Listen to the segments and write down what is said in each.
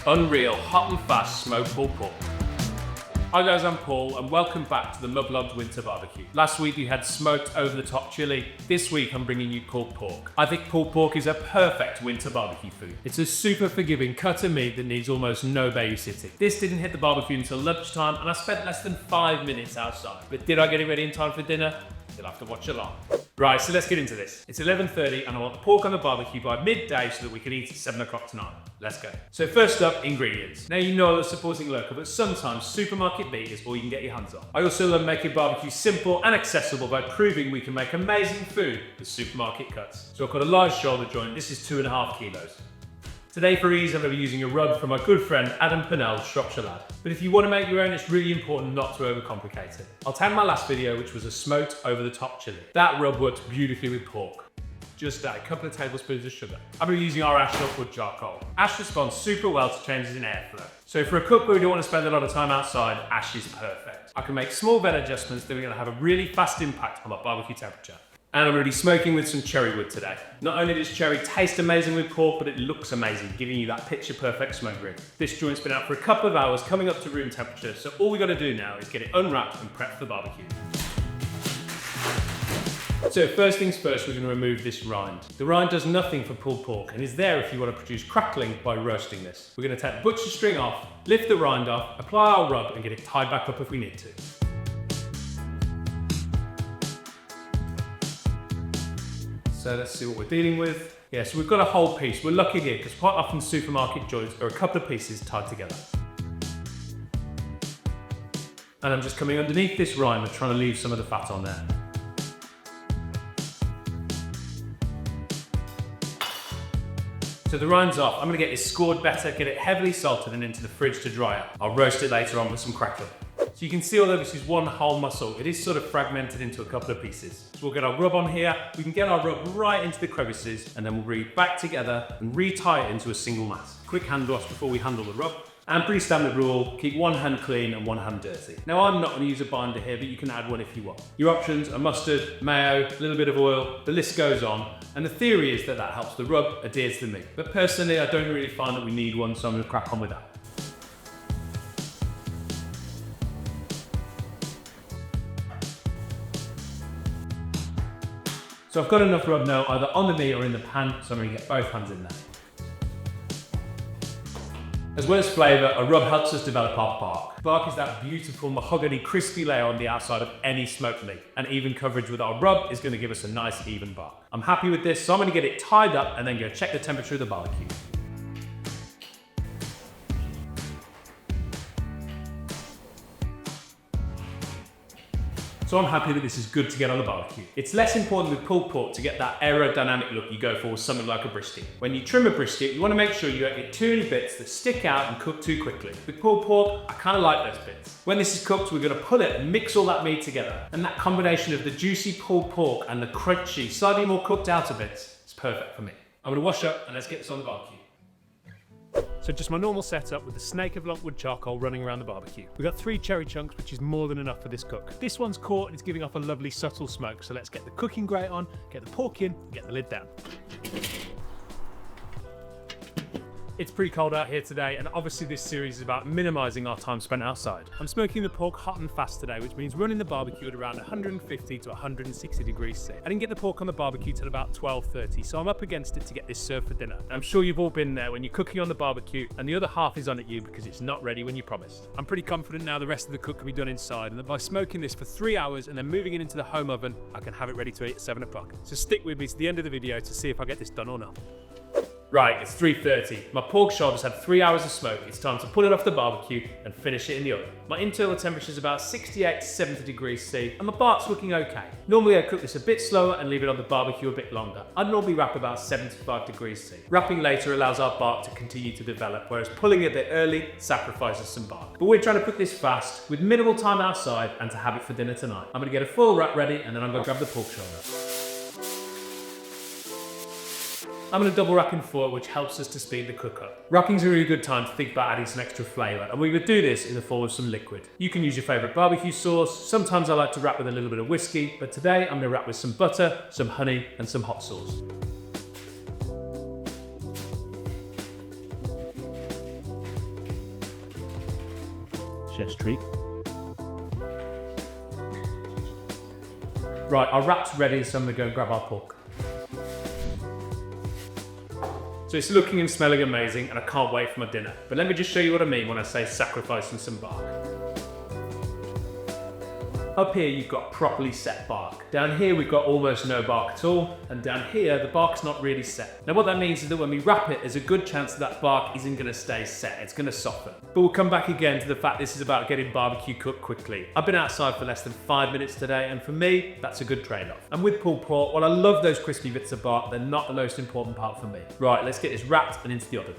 Unreal hot and fast smoked pulled pork. Hi guys, I'm Paul and welcome back to the Mudlogged Winter Barbecue. Last week we had smoked over-the-top chili. This week I'm bringing you pulled pork. I think pulled pork is a perfect winter barbecue food. It's a super forgiving cut of meat that needs almost no babysitting. This didn't hit the barbecue until lunchtime and I spent less than 5 minutes outside. But did I get it ready in time for dinner? You'll have to watch along. Right, so let's get into this. It's 11:30 and I want the pork on the barbecue by midday so that we can eat at 7 o'clock tonight. Let's go. So first up, ingredients. Now you know that supporting local, but sometimes supermarket meat is all you can get your hands on. I also love making barbecue simple and accessible by proving we can make amazing food with supermarket cuts. So I've got a large shoulder joint. This is 2.5 kilos. Today for ease, I'm going to be using a rub from my good friend Adam Pennell's Shropshire Lad. But if you want to make your own, it's really important not to overcomplicate it. I'll tag my last video, which was a smoked over-the-top chili. That rub works beautifully with pork. Just add a couple of tablespoons of sugar. I'm going to be using our ash wood charcoal. Ash responds super well to changes in airflow. So for a cook where we don't want to spend a lot of time outside, ash is perfect. I can make small veg adjustments that are going to have a really fast impact on my barbecue temperature. And I'm already smoking with some cherry wood today. Not only does cherry taste amazing with pork, but it looks amazing, giving you that picture perfect smoke ring. This joint's been out for a couple of hours, coming up to room temperature, so all we gotta do now is get it unwrapped and prep for the barbecue. So first things first, we're gonna remove this rind. The rind does nothing for pulled pork and is there if you wanna produce crackling by roasting this. We're gonna take the butcher string off, lift the rind off, apply our rub and get it tied back up if we need to. So let's see what we're dealing with. Yeah, so we've got a whole piece. We're lucky here because quite often supermarket joints are a couple of pieces tied together. And I'm just coming underneath this rind and trying to leave some of the fat on there. So the rind's off. I'm gonna get this scored better, get it heavily salted and into the fridge to dry out. I'll roast it later on with some crackling. So you can see although this is one whole muscle, it is sort of fragmented into a couple of pieces. So we'll get our rub on here, we can get our rub right into the crevices and then we'll bring it back together and re-tie it into a single mass. Quick hand wash before we handle the rub. And pretty standard rule, keep one hand clean and one hand dirty. Now I'm not going to use a binder here, but you can add one if you want. Your options are mustard, mayo, a little bit of oil, the list goes on. And the theory is that that helps the rub adhere to the meat. But personally, I don't really find that we need one, so I'm going to crack on with that. So I've got enough rub now either on the meat or in the pan, so I'm going to get both hands in there. As well as flavour, a rub helps us develop our bark. Bark is that beautiful mahogany crispy layer on the outside of any smoked meat, and even coverage with our rub is going to give us a nice even bark. I'm happy with this, so I'm going to get it tied up and then go check the temperature of the barbecue. So I'm happy that this is good to get on the barbecue. It's less important with pulled pork to get that aerodynamic look you go for with something like a brisket. When you trim a brisket, you want to make sure you don't get too many bits that stick out and cook too quickly. With pulled pork, I kind of like those bits. When this is cooked, we're going to pull it and mix all that meat together. And that combination of the juicy pulled pork and the crunchy, slightly more cooked outer bits is perfect for me. I'm going to wash up and let's get this on the barbecue. So just my normal setup with the snake of lunkwood charcoal running around the barbecue. We've got 3 cherry chunks, which is more than enough for this cook. This one's caught and it's giving off a lovely subtle smoke. So let's get the cooking grate on, get the pork in, and get the lid down. It's pretty cold out here today, and obviously this series is about minimising our time spent outside. I'm smoking the pork hot and fast today, which means running the barbecue at around 150 to 160 degrees C. I didn't get the pork on the barbecue till about 12:30, so I'm up against it to get this served for dinner. And I'm sure you've all been there when you're cooking on the barbecue and the other half is on at you because it's not ready when you promised. I'm pretty confident now the rest of the cook can be done inside, and that by smoking this for 3 hours and then moving it into the home oven, I can have it ready to eat at 7 o'clock. So stick with me to the end of the video to see if I get this done or not. Right, it's 3:30. My pork shoulders had 3 hours of smoke. It's time to pull it off the barbecue and finish it in the oven. My internal temperature is about 68 to 70 degrees C, and my bark's looking okay. Normally I cook this a bit slower and leave it on the barbecue a bit longer. I'd normally wrap about 75 degrees C. Wrapping later allows our bark to continue to develop, whereas pulling it a bit early sacrifices some bark. But we're trying to cook this fast, with minimal time outside, and to have it for dinner tonight. I'm gonna get a full wrap ready, and then I'm gonna grab the pork shoulder. I'm going to double wrap in foil, which helps us to speed the cook up. Wrapping's a really good time to think about adding some extra flavour, and we would do this in the form of some liquid. You can use your favourite barbecue sauce. Sometimes I like to wrap with a little bit of whiskey, but today I'm going to wrap with some butter, some honey and some hot sauce. chef's treat. Right, our wrap's ready, so I'm gonna go and grab our pork. So it's looking and smelling amazing, and I can't wait for my dinner. But let me just show you what I mean when I say sacrificing some bark. Up here you've got properly set bark. Down here we've got almost no bark at all, and down here the bark's not really set. Now what that means is that when we wrap it, there's a good chance that bark isn't going to stay set, it's going to soften. But we'll come back again to the fact this is about getting barbecue cooked quickly. I've been outside for less than 5 minutes today, and for me, that's a good trade-off. And with pulled pork, while I love those crispy bits of bark, they're not the most important part for me. Right, let's get this wrapped and into the oven.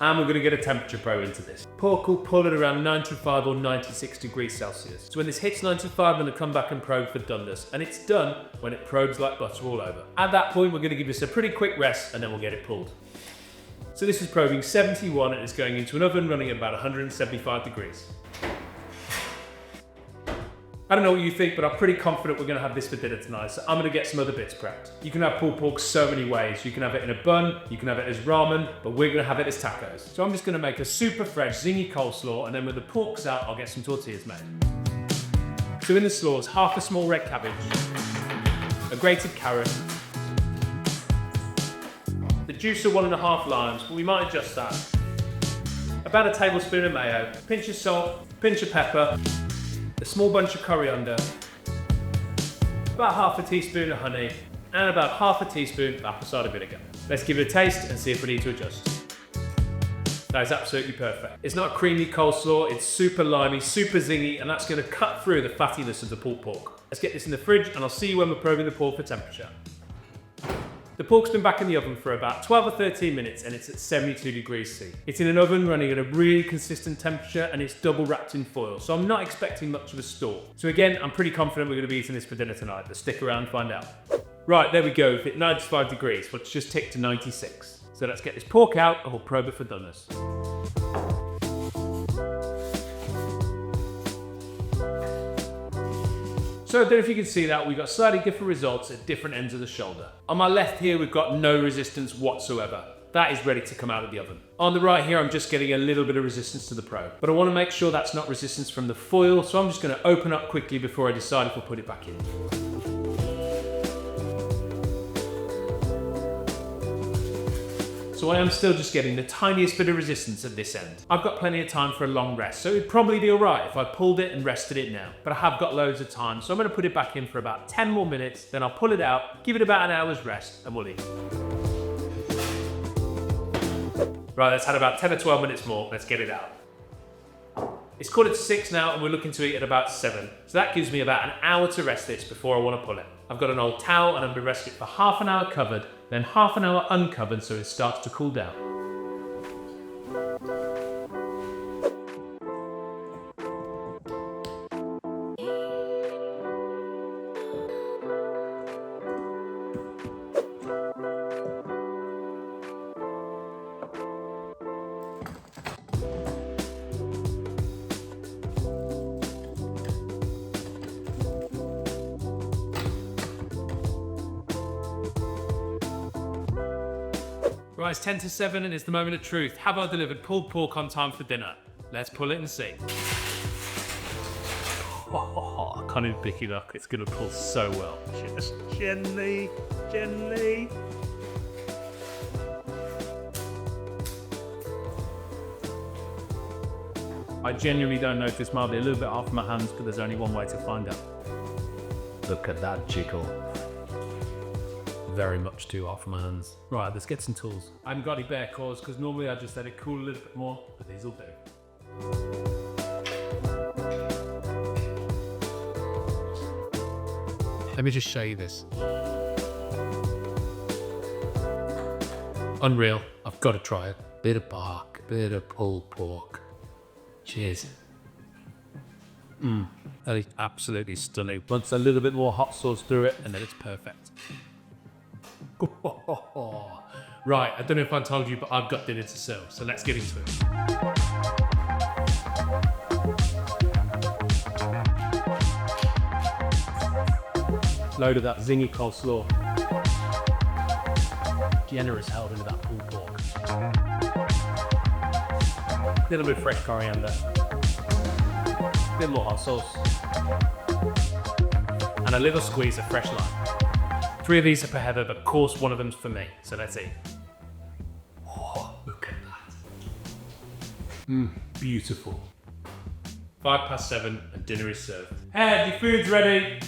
And we're going to get a temperature probe into this. Pork will pull at around 95 or 96 degrees Celsius. So when this hits 95, I'm going to come back and probe for doneness. And it's done when it probes like butter all over. At that point, we're going to give this a pretty quick rest and then we'll get it pulled. So this is probing 71 and it's going into an oven running at about 175 degrees. I don't know what you think, but I'm pretty confident we're going to have this for dinner tonight, so I'm going to get some other bits prepped. You can have pulled pork so many ways. You can have it in a bun, you can have it as ramen, but we're going to have it as tacos. So I'm just going to make a super fresh, zingy coleslaw, and then when the pork's out, I'll get some tortillas made. So in the slaw is half a small red cabbage, a grated carrot, the juice of 1.5 limes, but we might adjust that, about a tablespoon of mayo, a pinch of salt, a pinch of pepper, a small bunch of coriander, about half a teaspoon of honey, and about half a teaspoon of apple cider vinegar. Let's give it a taste and see if we need to adjust. That is absolutely perfect. It's not a creamy coleslaw, it's super limey, super zingy, and that's going to cut through the fattiness of the pulled pork. Let's get this in the fridge and I'll see you when we're probing the pork for temperature. The pork's been back in the oven for about 12 or 13 minutes and it's at 72 degrees C. It's in an oven running at a really consistent temperature and it's double wrapped in foil, so I'm not expecting much of a stall. So again, I'm pretty confident we're going to be eating this for dinner tonight, but stick around and find out. Right, there we go, we've hit 95 degrees, let's just tick to 96. So let's get this pork out and we'll probe it for doneness. So I don't know if you can see that, we've got slightly different results at different ends of the shoulder. On my left here, we've got no resistance whatsoever. That is ready to come out of the oven. On the right here, I'm just getting a little bit of resistance to the probe, but I want to make sure that's not resistance from the foil, so I'm just going to open up quickly before I decide if we'll put it back in. So I am still just getting the tiniest bit of resistance at this end. I've got plenty of time for a long rest, so it'd probably be alright if I pulled it and rested it now. But I have got loads of time, so I'm going to put it back in for about 10 more minutes, then I'll pull it out, give it about an hour's rest, and we'll eat. Right, let's had about 10 or 12 minutes more, let's get it out. It's 5:45 now and we're looking to eat at about 7. So that gives me about an hour to rest this before I want to pull it. I've got an old towel and I'm going to rest it for half an hour covered, then half an hour uncovered so it starts to cool down. Right, it's 10 to 7 and it's the moment of truth. Have I delivered pulled pork on time for dinner? Let's pull it and see. I can't even pick it up. It's going to pull so well. Just gently, gently. I genuinely don't know if this might be a little bit off my hands, but there's only one way to find out. Look at that jiggle. Very much too off my hands. Right, let's get some tools. I haven't got any bare claws because normally I just let it cool a little bit more, but these will do. Let me just show you this. Unreal. I've got to try it. Bit of bark, bit of pulled pork. Cheers. That is absolutely stunning. Once a little bit more hot sauce through it, and then it's perfect. Right, I don't know if I told you, but I've got dinner to serve, so let's get into it. Load of that zingy coleslaw. generous held into that pulled pork. A little bit of fresh coriander. A little hot sauce. And a little squeeze of fresh lime. 3 of these are for Heather, but of course one of them's for me. So let's eat. Oh, look at that. Beautiful. 7:05 and dinner is served. Head, your food's ready.